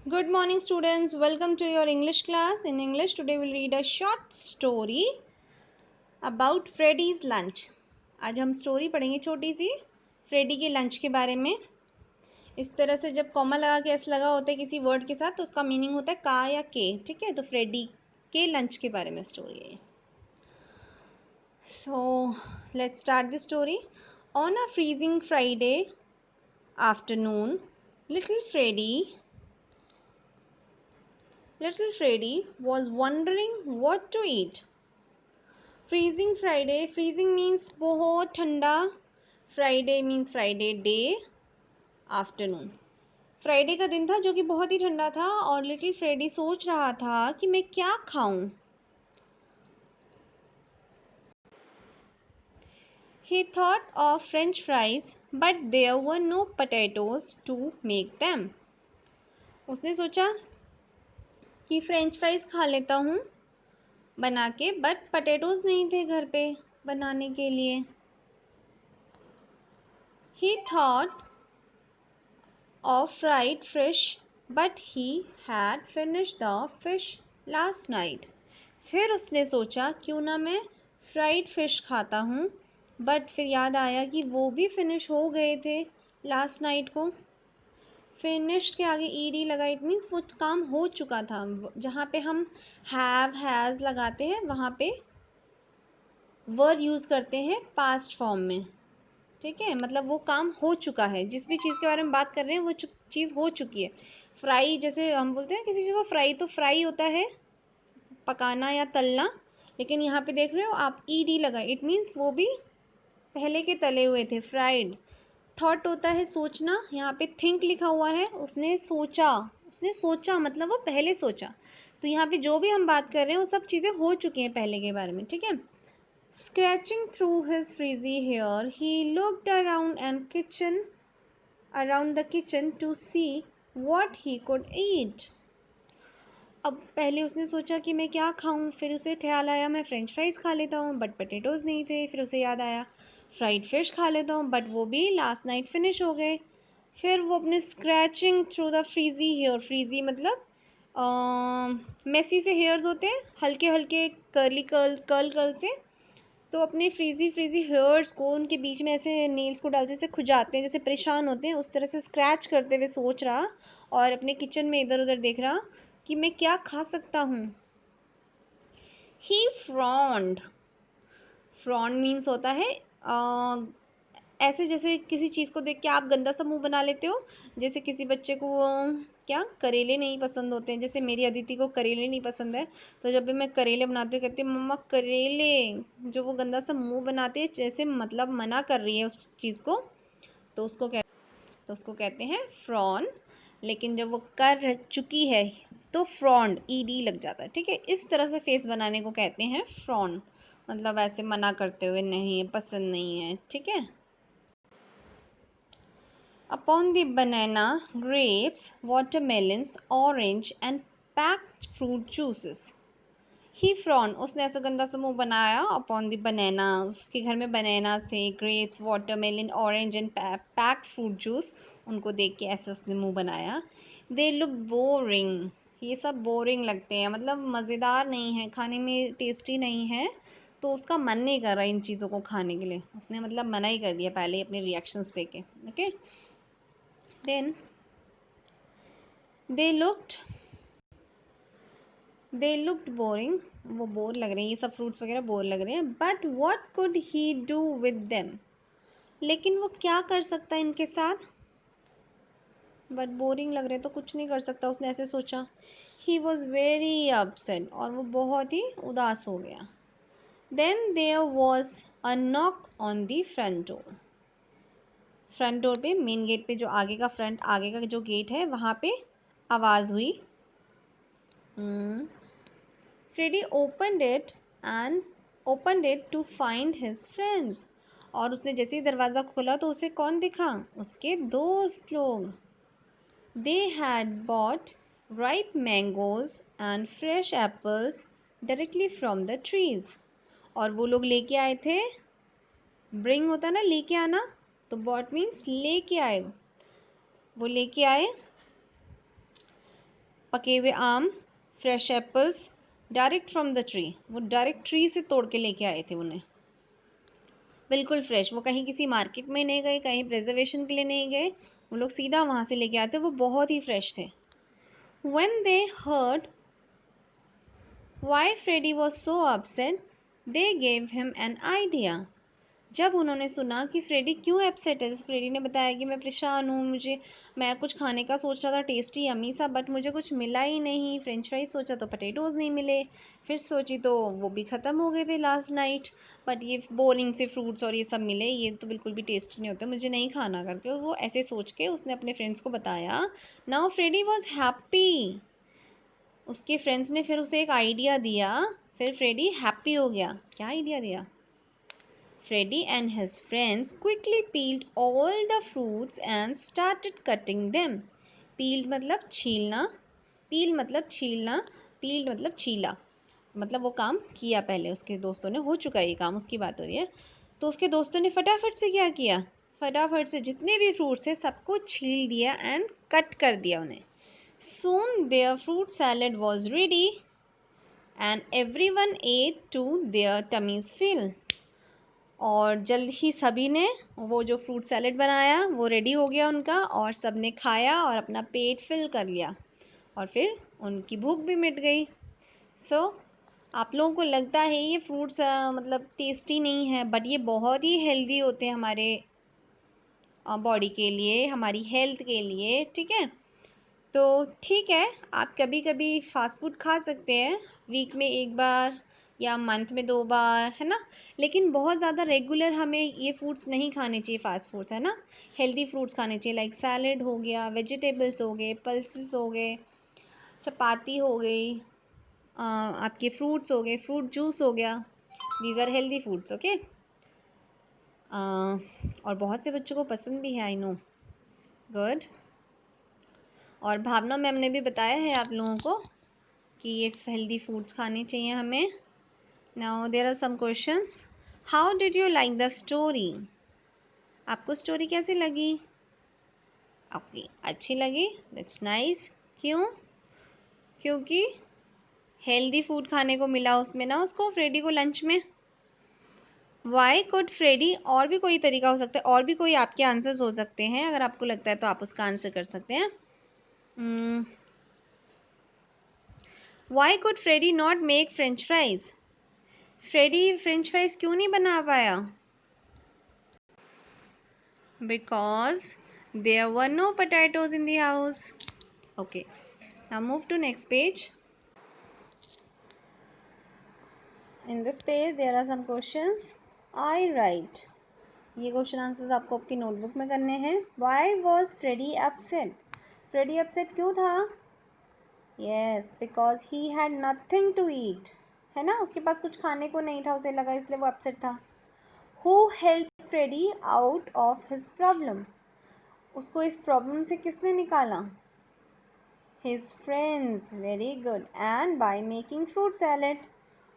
Good morning, students. Welcome to your English class. In English, today we'll read a short story about Freddy's lunch. आज हम story पढ़ेंगे छोटी सी Freddy के lunch के बारे में। इस तरह से जब कॉमा लगा के एस लगा होता है किसी वर्ड के साथ तो उसका मीनिंग होता है का या के, ठीक है। तो फ्रेडी के लंच के बारे में स्टोरी है। So let's start the story. On a freezing Friday afternoon, little Freddy was wondering what to eat. Freezing Friday, freezing means बहुत ठंडा, Friday means Friday day, afternoon Friday का दिन था जो कि बहुत ही ठंडा था और लिटिल फ्रेडी सोच रहा था कि मैं क्या खाऊं। He thought of French fries, but there were no potatoes to make them. उसने सोचा कि फ्रेंच फ्राइज खा लेता हूँ बना के, बट पटेटोज नहीं थे घर पे बनाने के लिए। He thought of fried fish, but he had finished the fish last night. फिर उसने सोचा क्यों ना मैं फ्राइड फिश खाता हूँ, बट फिर याद आया कि वो भी फिनिश हो गए थे लास्ट नाइट को। फिनिश्ड के आगे ईडी लगा, इट मीन्स वो काम हो चुका था। जहाँ पे हम हैव हैज़ लगाते हैं वहाँ पे वर्ड यूज़ करते हैं पास्ट फॉर्म में, ठीक है। मतलब वो काम हो चुका है, जिस भी चीज़ के बारे में बात कर रहे हैं वो चीज़ हो चुकी है। फ्राई जैसे हम बोलते हैं किसी चीज़ को फ्राई, तो फ्राई होता है पकाना या तलना, लेकिन यहाँ पे देख रहे हो आप ईडी लगा, इट मीन्स वो भी पहले के तले हुए थे, फ्राइड। थॉट होता है सोचना, यहाँ पे थिंक लिखा हुआ है, उसने सोचा मतलब वो पहले सोचा। तो यहाँ पे जो भी हम बात कर रहे हैं वो सब चीज़ें हो चुकी हैं पहले के बारे में, ठीक है। Scratching through his frizzy hair, he looked around the kitchen to see what he could eat. अब पहले उसने सोचा कि मैं क्या खाऊं, फिर उसे ख्याल आया मैं फ्रेंच फ्राइज खा लेता हूँ, बट पोटैटोज नहीं थे। फिर उसे याद आया फ्राइड फिश खा लेता हूँ, बट वो भी लास्ट नाइट फिनिश हो गए। फिर वो अपने scratching through the frizzy hair, frizzy मतलब मेसी से हेयर्स होते हैं, हल्के हल्के कर्ली कर्ल से, तो अपने फ्रीजी फ्रीजी हेयर्स को उनके बीच में ऐसे नेल्स को डालते जैसे खुजाते हैं, जैसे परेशान होते हैं, उस तरह से स्क्रैच करते हुए सोच रहा और अपने किचन में इधर उधर देख रहा कि मैं क्या खा सकता हूँ। ही फ्रॉन्ड, फ्रॉन्ड मीन्स होता है ऐसे जैसे किसी चीज़ को देख के आप गंदा सा मुंह बना लेते हो। जैसे किसी बच्चे को क्या करेले नहीं पसंद होते हैं, जैसे मेरी अदिति को करेले नहीं पसंद है, तो जब भी मैं करेले बनाती हूँ कहती है मम्मा करेले, जो वो गंदा सा मुंह बनाती है जैसे मतलब मना कर रही है उस चीज़ को, तो उसको कहते हैं फ्रॉन। लेकिन जब वो कर चुकी है तो फ्रॉन्ड ईडी लग जाता है, ठीक है। इस तरह से फेस बनाने को कहते हैं फ्रॉन, मतलब ऐसे मना करते हुए नहीं पसंद नहीं है, ठीक है। Upon the banana, grapes, watermelons, orange and packed fruit juices. He frowned. उसने ऐसा गंदा सा मुंह बनाया। Upon the banana, उसके घर में bananas थे, grapes, watermelon, orange and packed fruit juice. उनको देख के ऐसे उसने मुंह बनाया। They look boring. ये सब बोरिंग लगते हैं, मतलब मज़ेदार नहीं है, खाने में टेस्टी नहीं है, तो उसका मन नहीं कर रहा इन चीज़ों को खाने के लिए। उसने मतलब मना ही कर दिया पहले ही अपने रिएक्शंस देके, okay. Then they looked boring. वो बोर लग रहे हैं, ये सब फ्रूट्स वगैरह बोर लग रहे हैं। But what could he do with them? लेकिन वो क्या कर सकता है इनके साथ? बट बोरिंग लग रहे तो कुछ नहीं कर सकता, उसने ऐसे सोचा। He was very upset, और वो बहुत ही उदास हो गया। Then there was a knock on the front door. Front door पे, मेन गेट पे, जो आगे का जो गेट है वहाँ पे आवाज़ हुई। Freddy opened it to find his friends. और उसने जैसे ही दरवाज़ा खोला तो उसे कौन दिखा? उसके दोस्त लोग। They had bought ripe mangoes and fresh apples directly from the trees. और वो लोग लेके आए थे, bring होता ना लेके आना, तो bought means लेके आए। वो लेके आए पके हुए आम, fresh apples, direct from the tree, वो डायरेक्ट ट्री से तोड़ के लेके आए थे उन्हें, बिल्कुल फ्रेश। वो कहीं किसी मार्केट में नहीं गए, कहीं प्रिजर्वेशन के लिए नहीं गए, वो लोग सीधा वहाँ से लेके आए थे, वो बहुत ही फ्रेश थे। When they heard why Freddy was so upset, they gave him an idea. जब उन्होंने सुना कि फ्रेडी क्यों अपसेट है, जैसे फ्रेडी ने बताया कि मैं परेशान हूँ, मैं कुछ खाने का सोच रहा था टेस्टी यम्मी सा, बट मुझे कुछ मिला ही नहीं। फ्रेंच फ्राइज सोचा तो पटेटोज़ नहीं मिले, फिर सोची तो वो भी ख़त्म हो गए थे लास्ट नाइट, बट ये बोरिंग से फ्रूट्स और ये सब मिले, ये तो बिल्कुल भी टेस्टी नहीं होते, मुझे नहीं खाना करके। और वो ऐसे सोच के उसने अपने फ्रेंड्स को बताया। Now Freddy was happy. उसके फ्रेंड्स ने फिर उसे एक आइडिया दिया, फिर फ्रेडी हैप्पी हो गया। क्या आइडिया दिया? Freddy and his friends quickly peeled all the fruits and started cutting them. Peeled मतलब छीलना, peel मतलब छीलना, peeled मतलब छीला, मतलब वो काम किया पहले उसके दोस्तों ने, हो चुका है ये काम, उसकी बात हो रही है। तो उसके दोस्तों ने फटाफट से क्या किया, फटाफट से जितने भी फ्रूट्स थे सबको छील दिया एंड कट कर दिया उन्हें। Soon their fruit salad was ready and everyone ate to their tummies fill. और जल्द ही सभी ने वो जो फ्रूट सैलेड बनाया वो रेडी हो गया उनका, और सब ने खाया और अपना पेट फिल कर लिया, और फिर उनकी भूख भी मिट गई। सो आप लोगों को लगता है ये फ्रूट्स मतलब टेस्टी नहीं है, बट ये बहुत ही हेल्दी होते हैं हमारे बॉडी के लिए, हमारी हेल्थ के लिए, ठीक है। तो ठीक है, आप कभी कभी फास्ट फूड खा सकते हैं, वीक में एक बार या मंथ में 2 बार, है ना। लेकिन बहुत ज़्यादा रेगुलर हमें ये फ्रूट्स नहीं खाने चाहिए, फास्ट फूड्स, है ना। हेल्दी फ्रूट्स खाने चाहिए, लाइक सैलेड हो गया, वेजिटेबल्स हो गए, पल्सेस हो गए, चपाती हो गई, आपके फ्रूट्स हो गए, फ्रूट जूस हो गया, these are healthy foods, okay. और बहुत से बच्चों को पसंद भी है, आई नो, गुड। और भावना मैम ने भी बताया है आप लोगों को कि ये हेल्दी फूड्स खाने चाहिए हमें। Now there are some questions. How did you like the story? आपको स्टोरी कैसी लगी? ओके, अच्छी लगी, दैट्स नाइस। क्यों? क्योंकि हेल्दी फूड खाने को मिला उसमें ना, उसको, फ्रेडी को, लंच में। वाई कुड फ्रेडी, और भी कोई तरीका हो सकता है, और भी कोई आपके आंसर्स हो सकते हैं, अगर आपको लगता है तो आप उसका आंसर कर सकते हैं। Why could Freddy not make French fries? Freddy French fries क्यों नहीं बना पाया? Because there were no potatoes in the house. Okay, now move to next page. In this page there are some questions. I write. ये question answers आपको आपकी notebook में करने हैं। Why was Freddy upset? Freddy upset क्यों था? Yes, because he had nothing to eat. है ना, उसके पास कुछ खाने को नहीं था, उसे लगा, इसलिए वो अपसेट था। Who helped Freddy out of his problem? उसको इस प्रॉब्लम से किसने निकाला? His friends, very good. And by making fruit salad.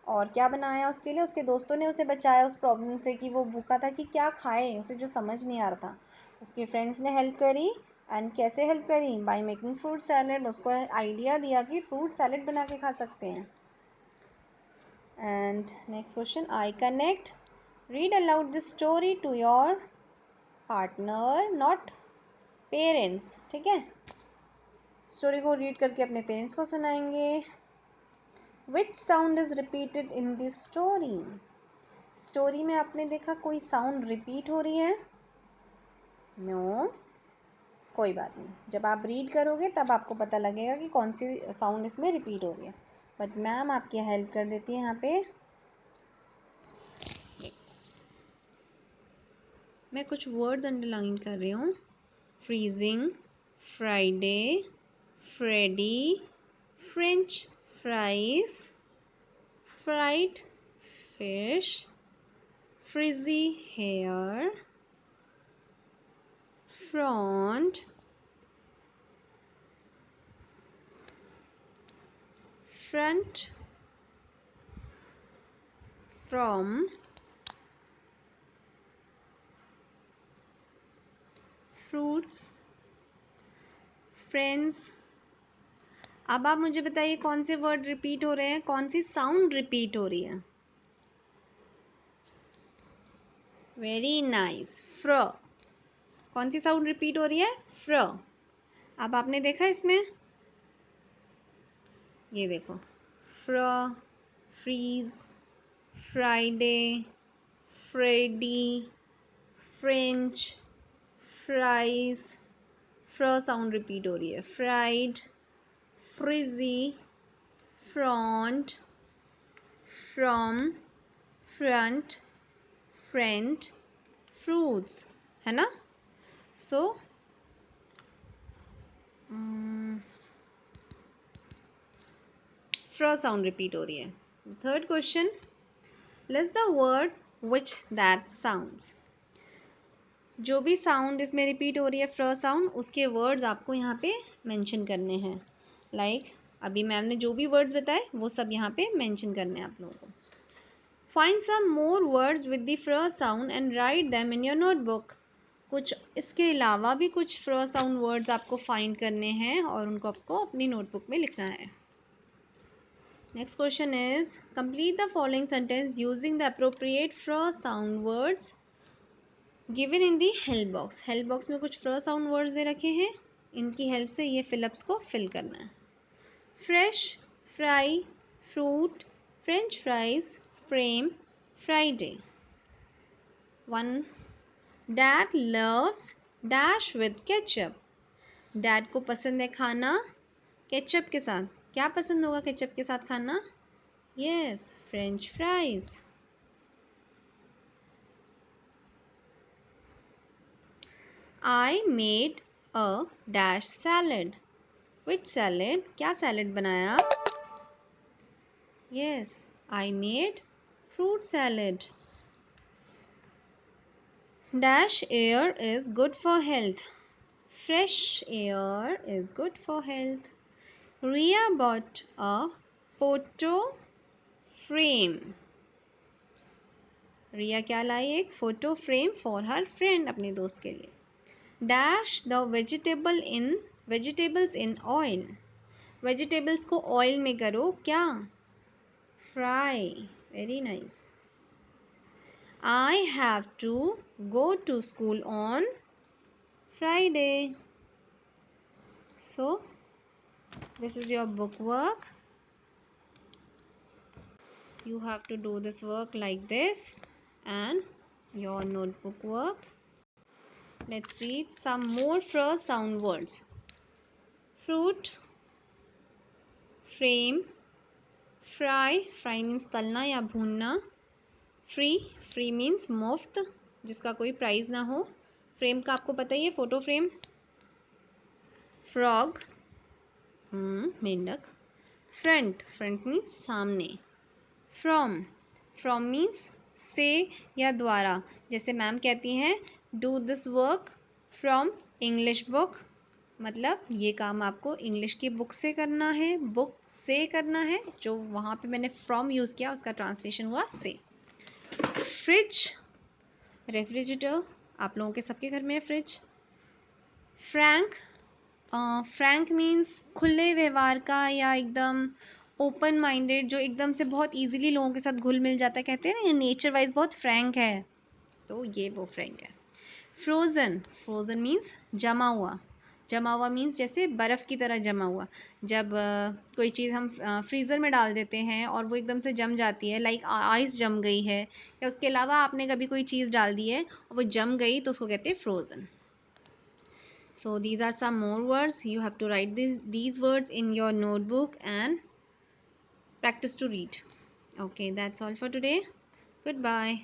और क्या बनाया उसके लिए? उसके दोस्तों ने उसे बचाया उस प्रॉब्लम से कि वो भूखा था कि क्या खाए, उसे जो समझ नहीं आ रहा था। उसके फ्रेंड्स ने हेल्प करी। एंड कैसे हेल्प करी? बाय मेकिंग फ्रूट सैलेड, उसको आइडिया दिया कि फ्रूट सैलेड बना के खा सकते हैं। And next question, I connect. Read aloud this story to your partner, not parents, ठीक है। स्टोरी को रीड करके अपने पेरेंट्स को सुनाएंगे। विच sound is repeated in this story? Story में आपने देखा कोई साउंड रिपीट हो रही है? नो, कोई बात नहीं, जब आप रीड करोगे तब आपको पता लगेगा कि कौन सी साउंड इसमें रिपीट हो रही है। बट मैम आपकी हेल्प कर देती है यहाँ पे। मैं कुछ वर्ड्स अंडरलाइन कर रही हूँ। Freezing, Friday, Freddy, French fries, fried fish, frizzy hair, front, front, from, fruits, friends, अब आप मुझे बताइए कौन से वर्ड रिपीट हो रहे हैं, कौन सी साउंड रिपीट हो रही है। वेरी नाइस, फ्र। कौन सी साउंड रिपीट हो रही है, फ्र। अब आपने देखा इसमें, ये देखो, fr, freeze, Friday, Freddy, French, fries. Fr sound repeat हो रही है, fried, frizzy, front, from, front, friend, fruits, है ना। सो फ्र साउंड रिपीट हो रही है। Third question, list the word which that sounds. जो भी साउंड इसमें रिपीट हो रही है फ्र साउंड, उसके वर्ड्स आपको यहाँ पे मेंशन करने हैं। लाइक अभी मैम ने जो भी वर्ड्स बताए वो सब यहाँ पे मेंशन करने हैं आप लोगों को। Find some more words with the fr sound and write them in your notebook. कुछ इसके अलावा भी कुछ फ्र साउंड वर्ड्स आपको फाइंड करने हैं और उनको आपको अपनी नोटबुक में लिखना है। Next question is complete the following sentence using the appropriate fr sound words given in the help box. Help box में कुछ फ्र साउंड वर्ड्स दे रखे हैं, इनकी हेल्प से ये फिलअप्स को फिल करना है। Fresh, fry, fruit, French fries, frame, Friday. One, dad loves dash with ketchup. Dad को पसंद है खाना केचप के साथ। क्या पसंद होगा केचप के साथ खाना? Yes, French fries. I made a dash salad. Which salad? क्या सैलड बनाया? Yes, I made fruit salad. Dash air is good for health. Fresh air is good for health. Riya bought a photo frame. Riya क्या लाई? एक photo frame for her friend, अपने दोस्त के लिए। Dash the vegetables in oil. Vegetables को oil में करो क्या? Fry. Very nice. I have to go to school on Friday. So this is your book work. You have to do this work like this and your notebook work. Let's read some more first sound words. Fruit, frame, fry, fry means तलना या भूनना. Free means मुफ्त, जिसका कोई price ना हो. Frame का आपको पता ही है, फोटो फ्रेम. फ्रॉग, मेंढक. फ्रंट means सामने. फ्रॉम मीन्स से या द्वारा. जैसे मैम कहती हैं do this work from English book, मतलब ये काम आपको इंग्लिश की बुक से करना है, बुक से करना है. जो वहाँ पे मैंने फ्रॉम यूज़ किया उसका ट्रांसलेशन हुआ से. फ्रिज, रेफ्रिजरेटर, आप लोगों के सबके घर में है फ्रिज. फ्रैंक मीन्स खुले व्यवहार का या एकदम ओपन माइंडेड, जो एकदम से बहुत इजीली लोगों के साथ घुल मिल जाता है. कहते हैं ना ये नेचर वाइज बहुत फ्रैंक है, तो ये वो फ्रैंक है. फ्रोज़न मीन्स जमा हुआ मीन्स जैसे बर्फ़ की तरह जमा हुआ. जब कोई चीज़ हम फ्रीज़र में डाल देते हैं और वो एकदम से जम जाती है, लाइक आइस जम गई है, या उसके अलावा आपने कभी कोई चीज़ डाल दी है और वो जम गई, तो उसको कहते हैं frozen. So these are some more words. You have to write these words in your notebook and practice to read. Okay, that's all for today. Goodbye.